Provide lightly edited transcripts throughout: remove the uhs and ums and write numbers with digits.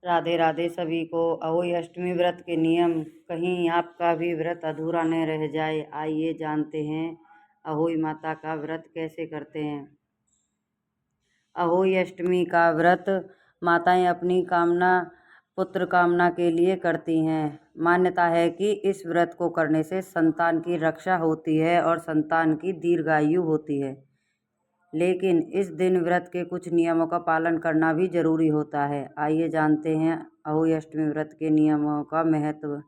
राधे राधे सभी को। अहोई अष्टमी व्रत के नियम, कहीं आपका भी व्रत अधूरा न रह जाए। आइए जानते हैं अहोई माता का व्रत कैसे करते हैं। अहोई अष्टमी का व्रत माताएं अपनी कामना पुत्र कामना के लिए करती हैं। मान्यता है कि इस व्रत को करने से संतान की रक्षा होती है और संतान की दीर्घायु होती है। लेकिन इस दिन व्रत के कुछ नियमों का पालन करना भी जरूरी होता है। आइए जानते हैं अहोई अष्टमी व्रत के नियमों का महत्व।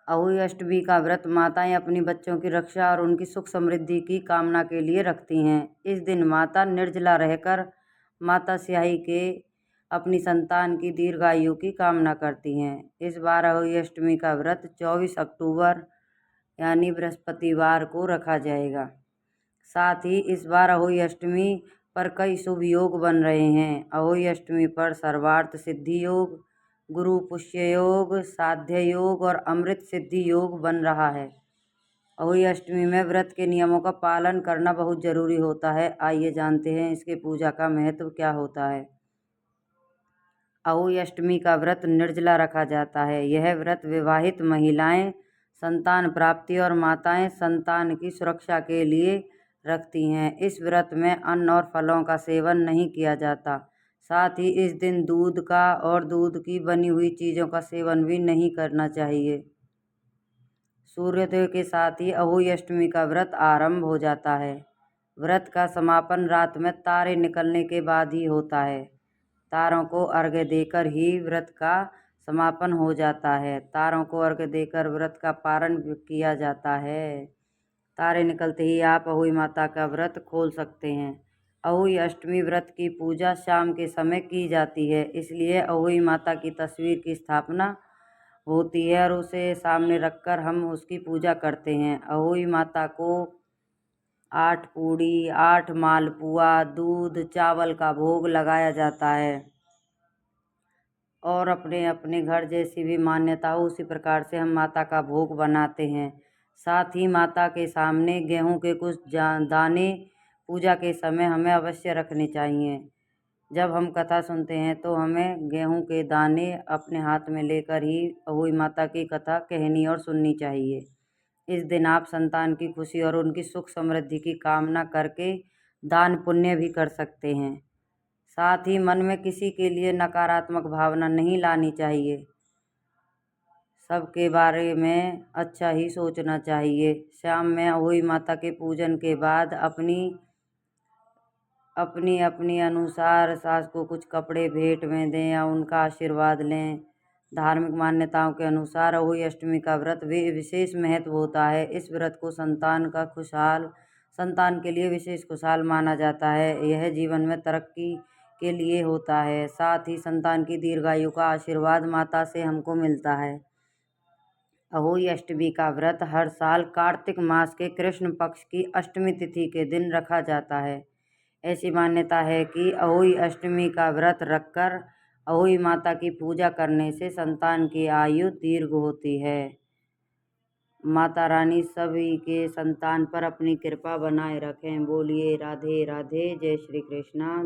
अहोई अष्टमी का व्रत माताएं अपनी बच्चों की रक्षा और उनकी सुख समृद्धि की कामना के लिए रखती हैं। इस दिन माता निर्जला रहकर माता स्याही के अपनी संतान की दीर्घायु की कामना करती हैं। इस बार अहोई अष्टमी का व्रत 24 अक्टूबर यानी बृहस्पतिवार को रखा जाएगा। साथ ही इस बार अहोई अष्टमी पर कई शुभ योग बन रहे हैं। अहोई अष्टमी पर सर्वार्थ सिद्धि योग, गुरु पुष्य योग, साध्य योग और अमृत सिद्धि योग बन रहा है। अहोई अष्टमी में व्रत के नियमों का पालन करना बहुत जरूरी होता है। आइए जानते हैं इसके पूजा का महत्व क्या होता है। अहोई अष्टमी का व्रत निर्जला रखा जाता है। यह व्रत विवाहित महिलाएं संतान प्राप्ति और माताएं संतान की सुरक्षा के लिए रखती हैं। इस व्रत में अन्न और फलों का सेवन नहीं किया जाता। साथ ही इस दिन दूध का और दूध की बनी हुई चीज़ों का सेवन भी नहीं करना चाहिए। सूर्योदय के साथ ही अहोई अष्टमी का व्रत आरंभ हो जाता है। व्रत का समापन रात में तारे निकलने के बाद ही होता है। तारों को अर्घ्य देकर ही व्रत का समापन हो जाता है। तारों को अर्घ्य देकर व्रत का पारण किया जाता है। तारे निकलते ही आप अहोई माता का व्रत खोल सकते हैं। अहोई अष्टमी व्रत की पूजा शाम के समय की जाती है, इसलिए अहोई माता की तस्वीर की स्थापना होती है और उसे सामने रखकर हम उसकी पूजा करते हैं। अहोई माता को 8 पूड़ी, 8 मालपुआ, दूध, चावल का भोग लगाया जाता है और अपने अपने घर जैसी भी मान्यता हो उसी प्रकार से हम माता का भोग बनाते हैं। साथ ही माता के सामने गेहूं के कुछ दाने पूजा के समय हमें अवश्य रखने चाहिए। जब हम कथा सुनते हैं तो हमें गेहूं के दाने अपने हाथ में लेकर ही अहोई माता की कथा कहनी और सुननी चाहिए। इस दिन आप संतान की खुशी और उनकी सुख समृद्धि की कामना करके दान पुण्य भी कर सकते हैं। साथ ही मन में किसी के लिए नकारात्मक भावना नहीं लानी चाहिए। सबके बारे में अच्छा ही सोचना चाहिए। शाम में अहोई माता के पूजन के बाद अपनी अपनी अनुसार सास को कुछ कपड़े भेंट में दें या उनका आशीर्वाद लें। धार्मिक मान्यताओं के अनुसार अहोई अष्टमी का व्रत विशेष महत्व होता है। इस व्रत को संतान के लिए विशेष खुशहाल माना जाता है। यह जीवन में तरक्की के लिए होता है। साथ ही संतान की दीर्घायु का आशीर्वाद माता से हमको मिलता है। अहोई अष्टमी का व्रत हर साल कार्तिक मास के कृष्ण पक्ष की अष्टमी तिथि के दिन रखा जाता है। ऐसी मान्यता है कि अहोई अष्टमी का व्रत रखकर अहोई माता की पूजा करने से संतान की आयु दीर्घ होती है। माता रानी सभी के संतान पर अपनी कृपा बनाए रखें। बोलिए राधे राधे, जय श्री कृष्णा।